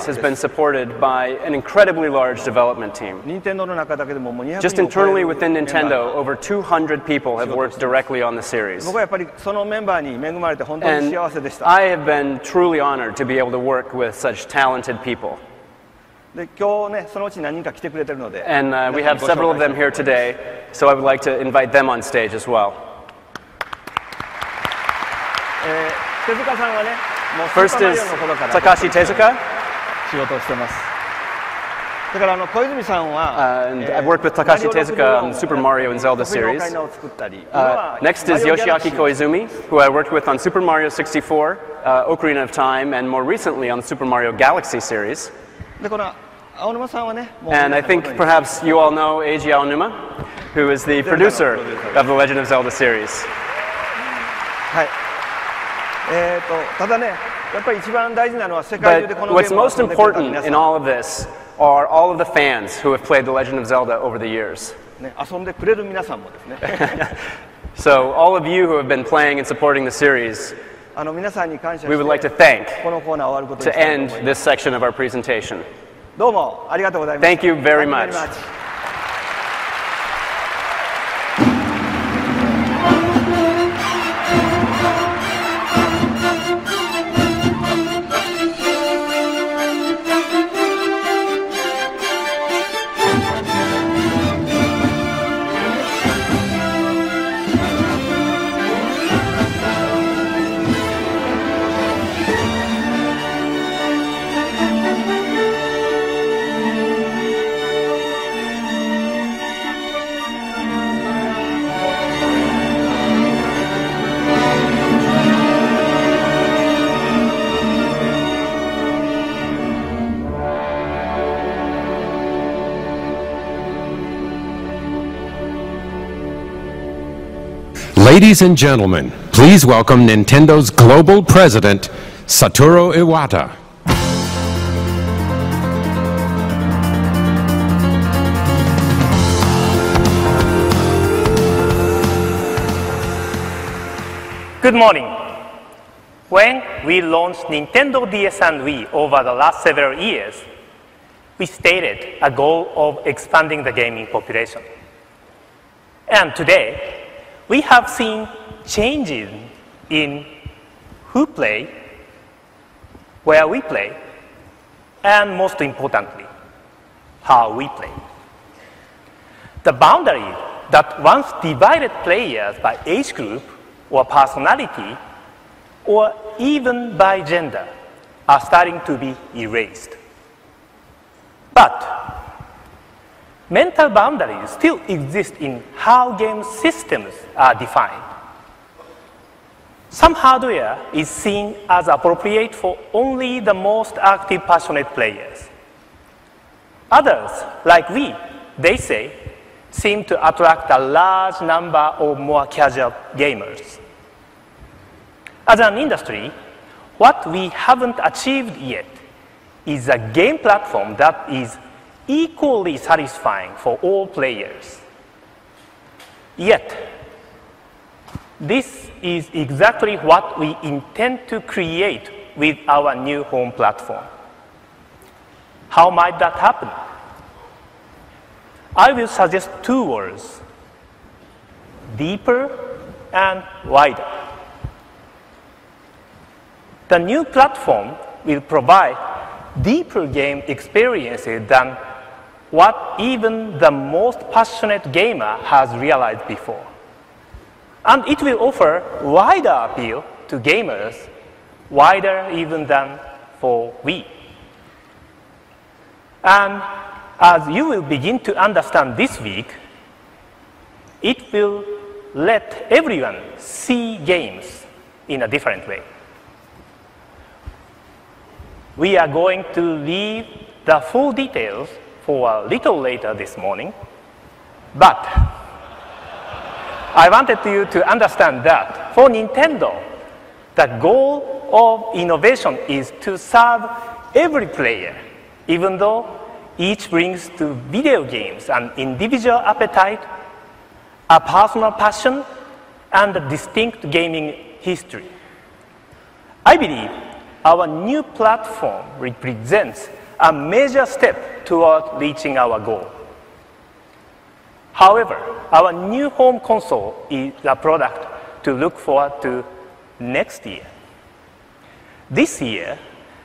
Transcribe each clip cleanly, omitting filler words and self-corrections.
series has been supported by an incredibly large development team. 任天堂の中だけでももう200 Just 人を超え internally る within メンバー Nintendo, over 200 people have worked directly on the series. 僕はやっぱりそのメンバーに恵まれて本当に And 幸せでした。 I have been truly honored to be able to work with such talented people. で今日ねそのうち何人か来てくれてるので、 And we have several of them here today, so I would like to invite them on stage as well. 手塚さんはね、もうスー First パーマリ is オの頃から Takashi Tezuka, 仕事をしてます。だから小泉さんは、 and I've worked with Takashi Tezuka on the Super Mario and Zelda 得意のオ series. カリナを作ったり、今は Next is マリオギャラクシ Yoshiaki ー Koizumi, who I worked with on Super Mario 64, Ocarina of Time, and more recently on the Super Mario Galaxy series. でこの青沼さんはね、もう And I think perhaps you all know Eiji Aonuma, who is the producer of the Legend of Zelda series. はい。ただね、やっぱり一番大事なのは世界中で But このゲ what's ームを most 遊んでくれた important 皆 in さん、 all of this are all of the fans who have played The Legend of Zelda over the years. ね、遊んでくれる皆さんもですね。So all of you who have been playing and supporting the series, 皆さんに感謝 we し would like to て thank このコーナー終わること to にしたいと end 思います。 this section of our presentation. どうもありがとうございました。 Thank you very Thank much. you very much. Ladies and gentlemen, please welcome Nintendo's global president, Satoru Iwata. Good morning. When we launched Nintendo DS and Wii over the last several years, we stated a goal of expanding the gaming population. And today, we have seen changes in who play, where we play, and most importantly, how we play. The boundary that once divided players by age group or personality or even by gender are starting to be erased. But mental boundaries still exist in how game systems are defined. Some hardware is seen as appropriate for only the most active, passionate players. Others, like we, they say, seem to attract a large number of more casual gamers. As an industry, what we haven't achieved yet is a game platform that is equally satisfying for all players. Yet, this is exactly what we intend to create with our new home platform. How might that happen? I will suggest two words: deeper and wider. The new platform will provide deeper game experiences than what even the most passionate gamer has realized before. And it will offer wider appeal to gamers, wider even than for we. And as you will begin to understand this week, it will let everyone see games in a different way. We are going to leave the full details for a little later this morning, but I wanted you to understand that for Nintendo, the goal of innovation is to serve every player, even though each brings to video games an individual appetite, a personal passion, and a distinct gaming history. I believe our new platform represents a major step toward reaching our goal. However, our new home console is a product to look forward to next year. This year,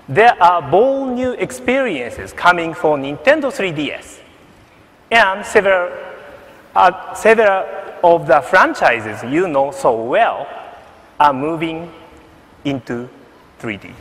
there are bold new experiences coming for Nintendo 3DS, and several of the franchises you know so well are moving into 3D.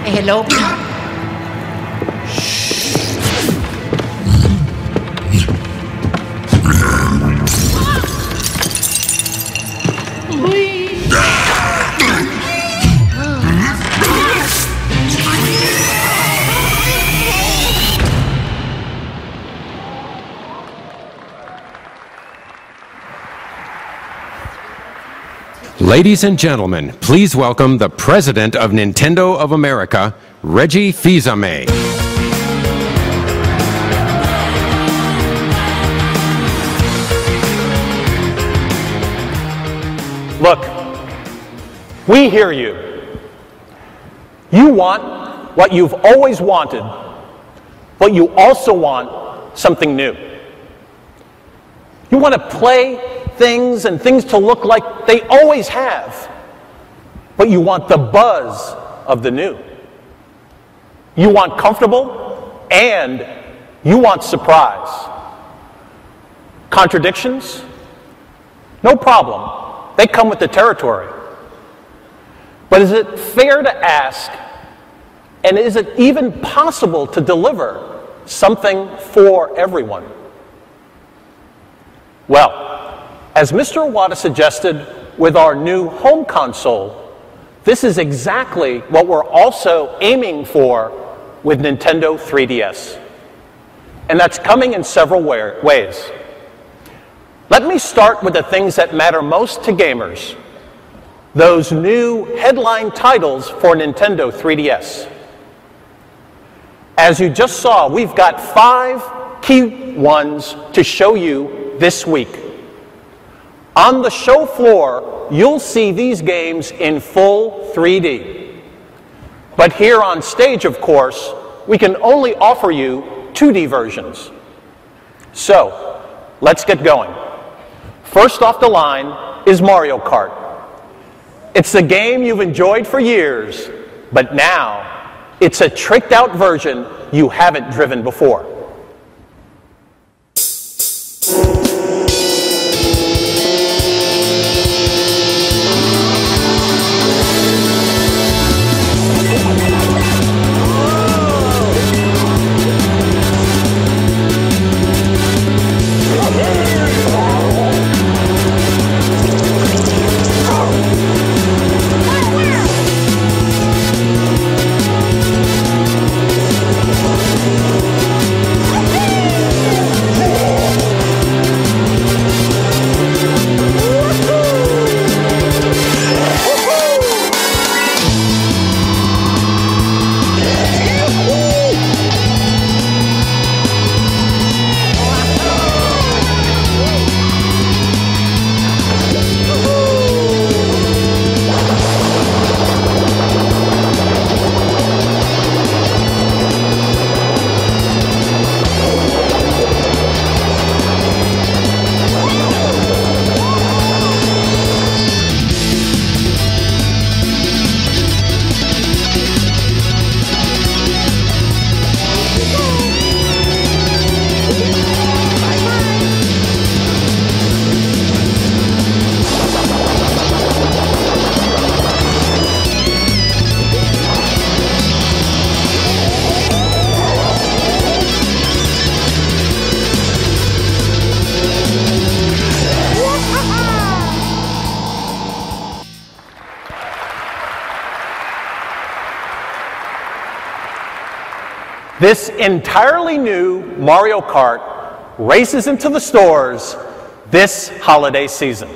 Hello. Ladies and gentlemen, please welcome the President of Nintendo of America, Reggie Fils-Aimé. Look, we hear you. You want what you've always wanted, but you also want something new. You want to play things and things to look like they always have, but you want the buzz of the new. You want comfortable and you want surprise. Contradictions? No problem. They come with the territory. But is it fair to ask, and is it even possible to deliver something for everyone? Well, as Mr. Iwata suggested with our new home console, this is exactly what we're also aiming for with Nintendo 3DS. And that's coming in several ways. Let me start with the things that matter most to gamers, those new headline titles for Nintendo 3DS. As you just saw, we've got 5 key ones to show you this week. On the show floor, you'll see these games in full 3D. But here on stage, of course, we can only offer you 2D versions. So, let's get going. First off the line is Mario Kart. It's the game you've enjoyed for years, but now it's a tricked-out version you haven't driven before. this entirely new Mario Kart races into the stores this holiday season.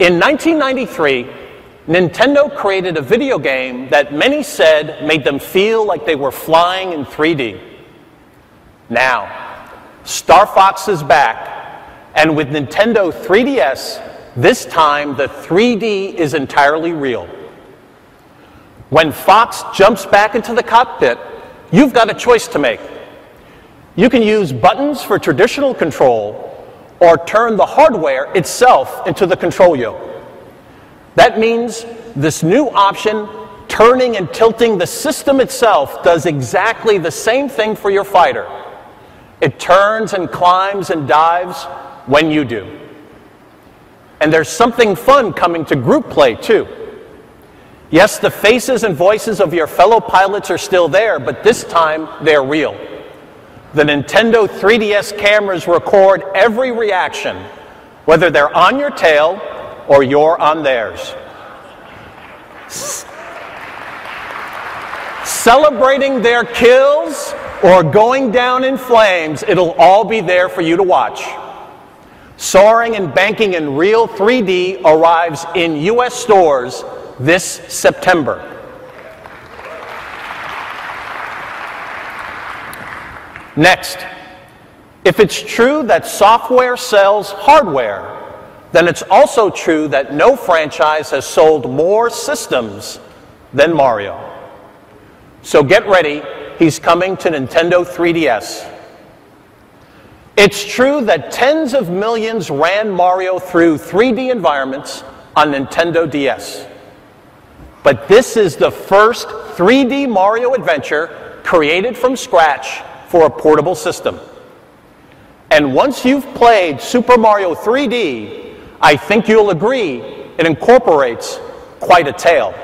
In 1993, Nintendo created a video game that many said made them feel like they were flying in 3D. Now, Star Fox is back, and with Nintendo 3DS, this time the 3D is entirely real. When Fox jumps back into the cockpit, you've got a choice to make. You can use buttons for traditional control, or turn the hardware itself into the control yoke. That means this new option, turning and tilting the system itself, does exactly the same thing for your fighter. It turns and climbs and dives when you do. And there's something fun coming to group play, too. Yes, the faces and voices of your fellow pilots are still there, but this time they're real. The Nintendo 3DS cameras record every reaction, whether they're on your tail or you're on theirs. Celebrating their kills or going down in flames, it'll all be there for you to watch. Soaring and banking in real 3D arrives in US stores this September. Next, if it's true that software sells hardware, then it's also true that no franchise has sold more systems than Mario. So get ready, he's coming to Nintendo 3DS. It's true that tens of millions ran Mario through 3D environments on Nintendo DS. But this is the first 3D Mario adventure created from scratch for a portable system. And once you've played Super Mario 3D, I think you'll agree it incorporates quite a tale.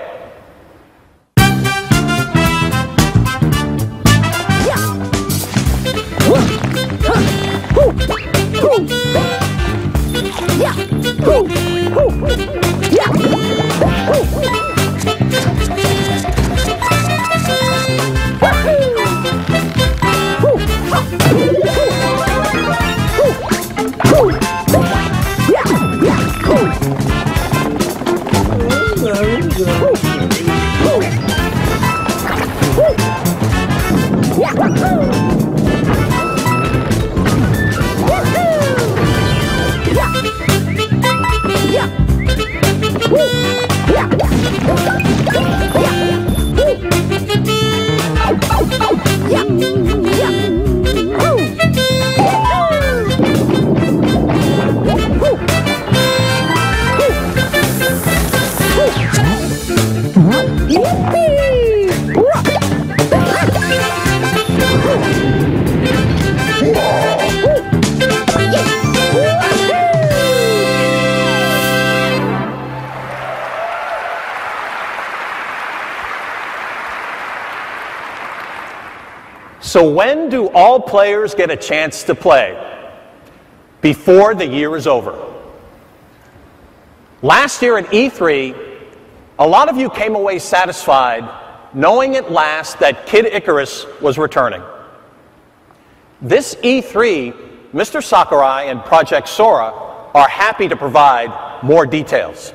So when do all players get a chance to play? Before the year is over. Last year at E3, a lot of you came away satisfied knowing at last that Kid Icarus was returning. This E3, Mr. Sakurai and Project Sora are happy to provide more details.